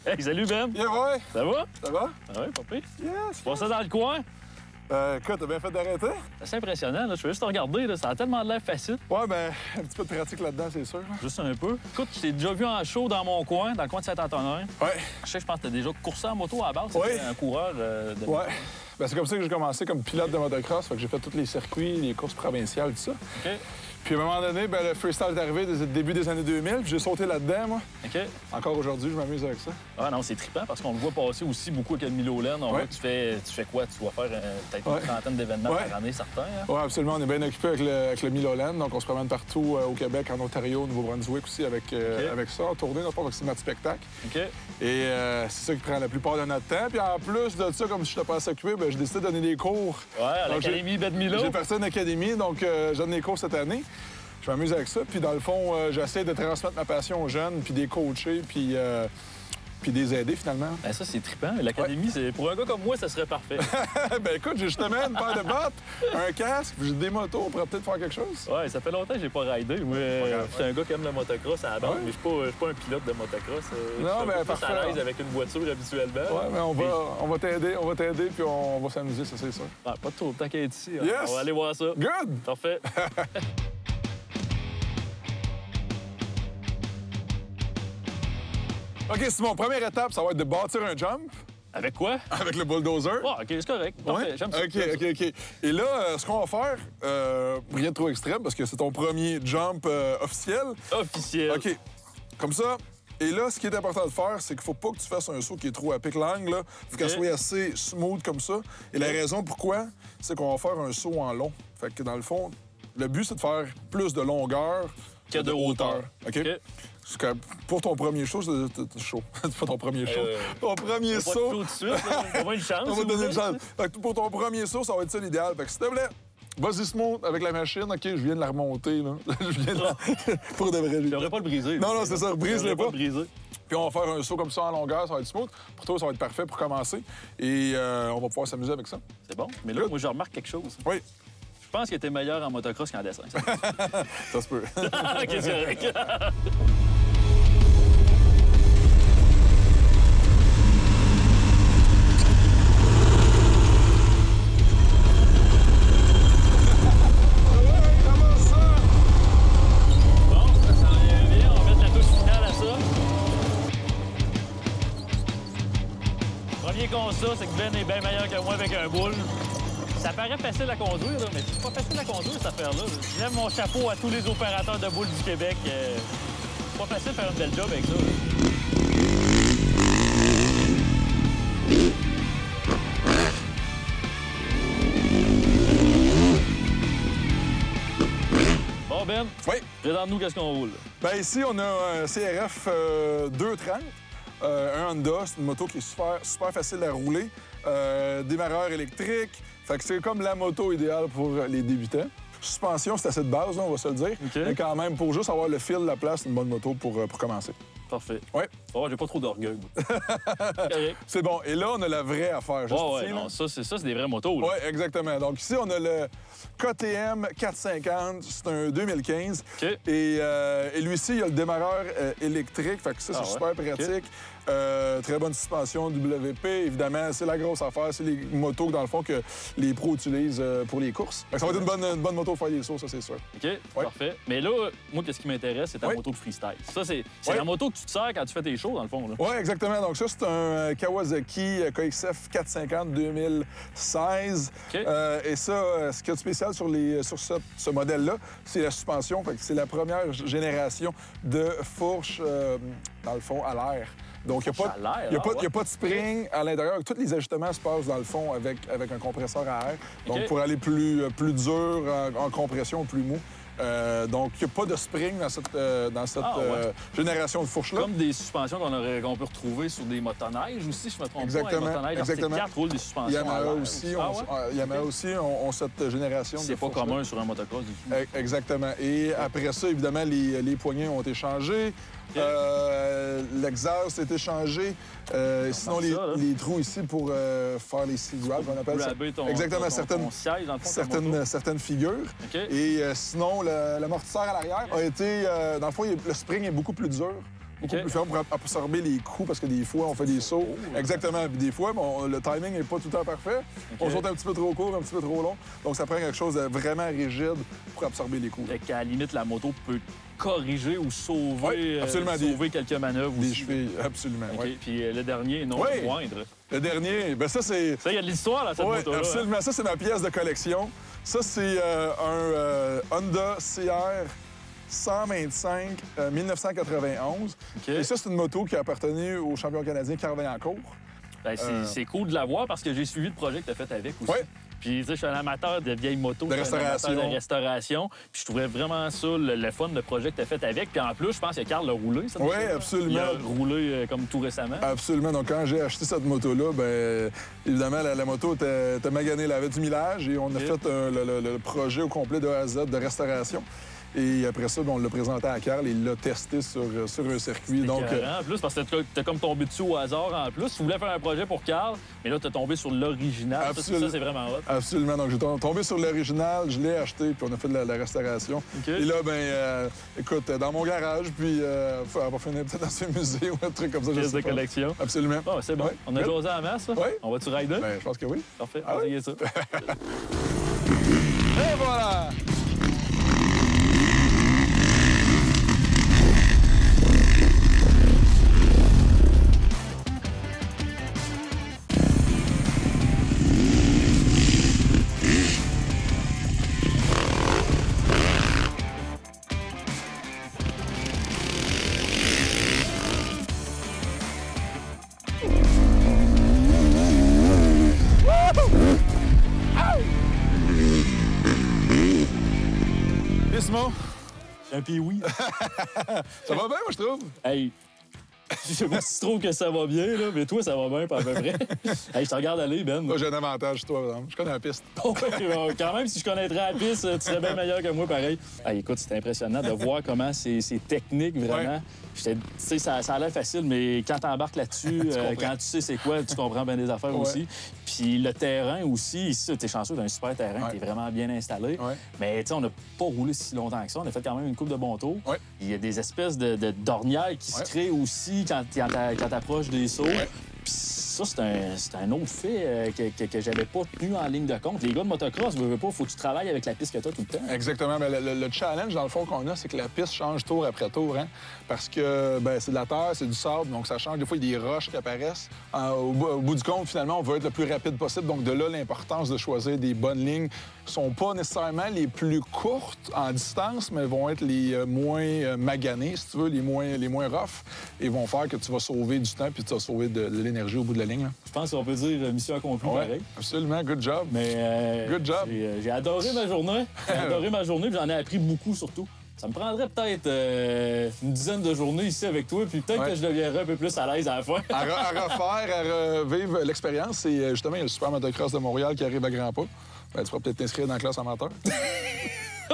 Hey, salut Ben! Yeah, ouais. Ça va? Ça va? Ah ouais, pas pire. Yes. Tu passes ça dans le coin? Écoute, t'as bien fait d'arrêter? C'est assez impressionnant, là. Je veux juste te regarder, là. Ça a tellement l'air facile. Ouais, ben, un petit peu de pratique là-dedans, c'est sûr. Là. Juste un peu. Écoute, je t'ai déjà vu en show dans mon coin, dans le coin de Saint-Antonin. Ouais. Je pense que t'as déjà coursé en moto à la base. Oui. C'était un coureur de... Ouais. Ben, c'est comme ça que j'ai commencé comme pilote de motocross. Fait que j'ai fait tous les circuits, les courses provinciales, tout ça. OK. Puis à un moment donné, ben, le freestyle est arrivé début des années 2000. Puis j'ai sauté là-dedans, moi. OK. Encore aujourd'hui, je m'amuse avec ça. Ah non, c'est trippant parce qu'on le voit passer aussi beaucoup avec le Milo-Len. On voit que tu fais quoi? Tu dois faire peut-être une trentaine d'événements par année, certains. Hein? Oui, absolument. On est bien occupé avec le Milo-Len. Donc, on se promène partout au Québec, en Ontario, au Nouveau-Brunswick aussi avec ça, en tournée, dans le fond, c'est notre spectacle. OK. Et c'est ça qui prend la plupart de notre temps. Puis en plus de ça, comme je n'étais pas assez occupé, ben, j'ai décidé de donner des cours. Ouais, à l'Académie Ben Milo. J'ai parti à une académie, donc je donne des cours cette année. Je m'amuse avec ça. Puis dans le fond, j'essaie de transmettre ma passion aux jeunes, puis des coacher, puis des aider finalement. Ben ça, c'est trippant. L'Académie, c'est pour un gars comme moi, ça serait parfait. Ben écoute, j'ai justement une paire de bottes, un casque, puis j'ai des motos. On pourrait peut-être faire quelque chose. Ouais, ça fait longtemps que j'ai pas ridé. Moi, je suis un gars qui aime le motocross à la base, mais je suis pas un pilote de motocross. Non, mais parfait. À l'aise avec une voiture habituellement. Ouais, mais on va t'aider, puis on va s'amuser, ça c'est sûr. Ah, pas trop de temps qu'à être ici. Yes! On va aller voir ça. Good! Parfait. OK, Simon, première étape, ça va être de bâtir un jump. Avec quoi? Avec le bulldozer. Ah, OK, c'est correct. Parfait, Ouais? j'aime ça. OK. Et là, ce qu'on va faire, rien de trop extrême, parce que c'est ton premier jump officiel. Officiel. OK. Comme ça. Et là, ce qui est important de faire, c'est qu'il faut pas que tu fasses un saut qui est trop à pic l'angle. Il faut qu'elle soit assez smooth comme ça. Et la raison pourquoi, c'est qu'on va faire un saut en long. Fait que dans le fond, le but, c'est de faire plus de longueur que de hauteur. OK? Parce que pour ton premier show, c'est chaud. C'est pas ton premier show. Ton premier saut. Pas de tout de suite. On va une chance. On va te donner une chance. Fait que pour ton premier saut, ça va être ça l'idéal. Fait que s'il te plaît, vas-y smooth avec la machine. OK, je viens de la remonter, là. Je viens de la... Pour de vrai. Je devrais pas le briser. Non, c'est ça. Brise-le pas. Le briser. Puis on va faire un saut comme ça en longueur, ça va être smooth. Pour toi, ça va être parfait pour commencer. Et on va pouvoir s'amuser avec ça. C'est bon. Mais là, moi, je remarque quelque chose. Oui. Je pense que t'es meilleur en motocross qu'en dessin. Ça se peut. OK, c'est correct. Premier constat, c'est que Ben est bien meilleur que moi avec un boule. Ça paraît facile à conduire, là, mais c'est pas facile à conduire, cette affaire-là. Je lève mon chapeau à tous les opérateurs de boules du Québec. C'est pas facile de faire une belle job avec ça. Bon, Ben, Oui. présente-nous qu'est-ce qu'on roule. Ben ici, on a un CRF 230. Un Honda, c'est une moto qui est super facile à rouler. Démarreur électrique. Fait que c'est comme la moto idéale pour les débutants. Suspension, c'est assez de base, là, on va se le dire. OK. Mais quand même, pour juste avoir le fil, la place, c'est une bonne moto pour commencer. Parfait. Oui. Oh, j'ai pas trop d'orgueil. Correct. C'est bon. Et là, on a la vraie affaire. Juste Ouais, ici, non, là. ça, c'est des vraies motos. Oui, exactement. Donc ici, on a le KTM 450. C'est un 2015. OK. Et lui-ci, il y a le démarreur électrique. Fait que ça, c'est super pratique. Très bonne suspension WP. Évidemment, c'est la grosse affaire. C'est les motos, dans le fond, que les pros utilisent pour les courses. Fait que ça va être une bonne moto pour faire des sauts, ça, c'est sûr. OK, parfait. Mais là, moi, qu'est-ce qui m'intéresse, c'est ta moto de freestyle. Ça, c'est la moto que tu te sers quand tu fais tes shows, dans le fond. Oui, exactement. Donc ça, c'est un Kawasaki KXF 450 2016. OK. Et ça, ce qu'il y a de spécial sur ce modèle-là, c'est la suspension. Fait que c'est la première génération de fourche, dans le fond, à l'air. Donc, il n'y a pas de spring à l'intérieur. Tous les ajustements se passent, dans le fond, avec un compresseur à air. Donc, pour aller plus dur en compression, plus mou. Donc, il n'y a pas de spring dans cette génération de fourches-là. Comme des suspensions qu'on peut retrouver sur des motoneiges aussi, je me trompe Exactement. pas. Exactement. R4 roule des suspensions Yamaha aussi, ont cette génération de C'est pas commun sur un motocross du tout. Exactement. Et après ça, évidemment, les poignées ont été changées. L'exhaust a été changé. Sinon, les trous ici pour faire les seat grabs, on appelle ça. Exactement, certaines figures. Okay. Et sinon, l'amortisseur à l'arrière a été... dans le fond, le spring est beaucoup plus dur. Beaucoup plus ferme pour absorber les coups, parce que des fois, on fait des sauts. Exactement. Puis des fois, le timing n'est pas tout le temps parfait. On saute un petit peu trop court, un petit peu trop long. Donc, ça prend quelque chose de vraiment rigide pour absorber les coups. Fait qu'à la limite, la moto peut corriger ou sauver, sauver quelques manœuvres des aussi. chevilles, absolument. Okay. Oui. Puis le dernier, non moindre. Le dernier, bien ça, c'est... Ça, il y a de l'histoire, là, cette moto-là. Absolument. Hein? Ça, c'est ma pièce de collection. Ça, c'est un Honda CR 125 1991. Et ça, c'est une moto qui a appartenu au champion canadien Carl Vaillancourt. Ben, c'est cool de la voir parce que j'ai suivi le projet que tu as fait avec aussi. Oui. Puis, tu sais, je suis un amateur de vieilles motos. De restauration. Puis, je trouvais vraiment ça, le fun, le projet que tu as fait avec. Puis, en plus, je pense que Carl l'a roulé, ça. Oui, absolument. Il a roulé comme tout récemment. Absolument. Donc, quand j'ai acheté cette moto-là, bien, évidemment, la moto était maganée. Elle avait du millage et on a fait le projet au complet de A à Z de restauration. Et après ça, on l'a présenté à Carl et il l'a testé sur un circuit. Donc, en plus, parce que t'as comme tombé dessus au hasard en plus. Tu voulais faire un projet pour Carl, mais là, t'as tombé sur l'original. Ça, c'est vraiment hot. Absolument. Donc, j'ai tombé sur l'original, je l'ai acheté, puis on a fait de la restauration. Et là, ben, écoute, dans mon garage, puis on va finir peut-être dans un musée ou un truc comme ça. Pièce de collection. Absolument. Oh, c'est bon. On a jasé à la masse, là? Oui. On va-tu rider? Ben, je pense que oui. Parfait. On va essayer ça. Et voilà! Un pee-oui. Ça va bien, moi, je trouve. Hey, je sais pas si tu trouves que ça va bien, là, mais toi, ça va bien, pas à peu près. Hey, je te regarde aller, Ben. Moi, j'ai un avantage sur toi, par exemple. Je connais la piste. Quand même, si je connaîtrais la piste, tu serais bien meilleur que moi, pareil. Hey, écoute, c'est impressionnant de voir comment c'est technique, vraiment. Tu sais, ça a l'air facile, mais quand tu embarques là-dessus, quand tu sais c'est quoi, tu comprends bien des affaires aussi. Puis le terrain aussi, ici, t'es chanceux d'un super terrain, t'es vraiment bien installé. Mais tu sais, on n'a pas roulé si longtemps que ça. On a fait quand même une couple de bons tours. Il y a des espèces d'ornières qui se créent aussi quand t'approches des sauts. Puis ça, c'est un autre fait que j'avais pas tenu en ligne de compte. Les gars de motocross, veux pas, faut que tu travailles avec la piste que tu as tout le temps. Exactement. Mais le challenge, dans le fond, qu'on a, c'est que la piste change tour après tour. Hein? Parce que c'est de la terre, c'est du sable, donc ça change. Des fois, il y a des roches qui apparaissent. Au bout du compte, finalement, on veut être le plus rapide possible. Donc de là, l'importance de choisir des bonnes lignes sont pas nécessairement les plus courtes en distance, mais vont être les moins maganées, si tu veux, les moins rough, et vont faire que tu vas sauver du temps puis tu vas sauver de l'énergie au bout de la ligne. Là. Je pense qu'on peut dire mission accomplie, pareil. Absolument, good job. Mais good job. J'ai adoré ma journée. J'ai adoré ma journée, puis j'en ai appris beaucoup surtout. Ça me prendrait peut-être une dizaine de journées ici avec toi, puis peut-être que je deviendrais un peu plus à l'aise à la fin. à refaire, à revivre l'expérience. C'est justement, il y a le Super Motocross de Montréal qui arrive à grands pas. Ben, tu pourras peut-être t'inscrire dans la classe amateur.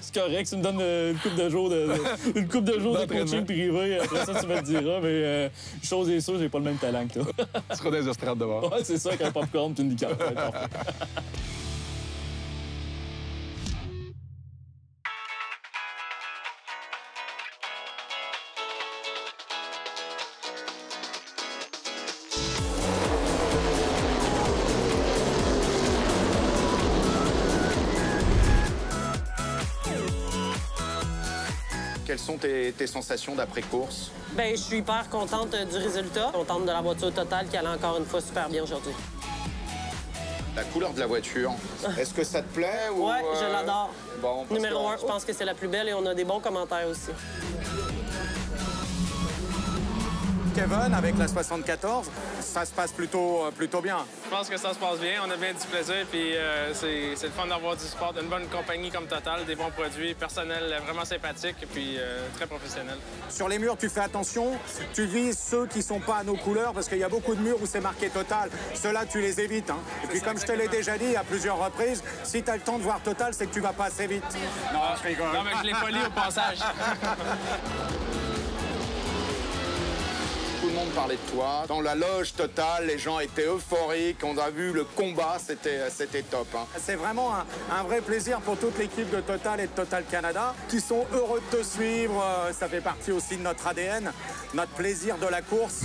C'est correct, tu me donnes une couple de jours de coaching privé. Après ça, tu me le diras, mais chose est sûre, j'ai pas le même talent que toi. Tu seras dans les estrades de bord. Ouais, c'est ça, qu'un popcorn puis une liqueur. Quelles sont tes sensations d'après-course? Bien, je suis hyper contente du résultat. Contente de la voiture totale qui allait encore une fois super bien aujourd'hui. La couleur de la voiture, est-ce que ça te plaît? Oui, je l'adore. Bon, Numéro 1, je pense que c'est la plus belle et on a des bons commentaires aussi. Kevin, avec la 74, ça se passe plutôt bien. Je pense que ça se passe bien, on a bien du plaisir, puis c'est le fun d'avoir du sport, une bonne compagnie comme Total, des bons produits, personnel vraiment sympathique, puis très professionnel. Sur les murs, tu fais attention, tu vises ceux qui sont pas à nos couleurs, parce qu'il y a beaucoup de murs où c'est marqué Total. Ceux-là, tu les évites. Hein. Et puis, comme je te l'ai déjà dit à plusieurs reprises, si tu as le temps de voir Total, c'est que tu vas pas assez vite. Non, je rigole. Non, mais je l'ai poli au passage. Tout le monde parler de toi. Dans la loge Total, les gens étaient euphoriques. On a vu le combat, c'était top. Hein. C'est vraiment un vrai plaisir pour toute l'équipe de Total et de Total Canada qui sont heureux de te suivre. Ça fait partie aussi de notre ADN, notre plaisir de la course.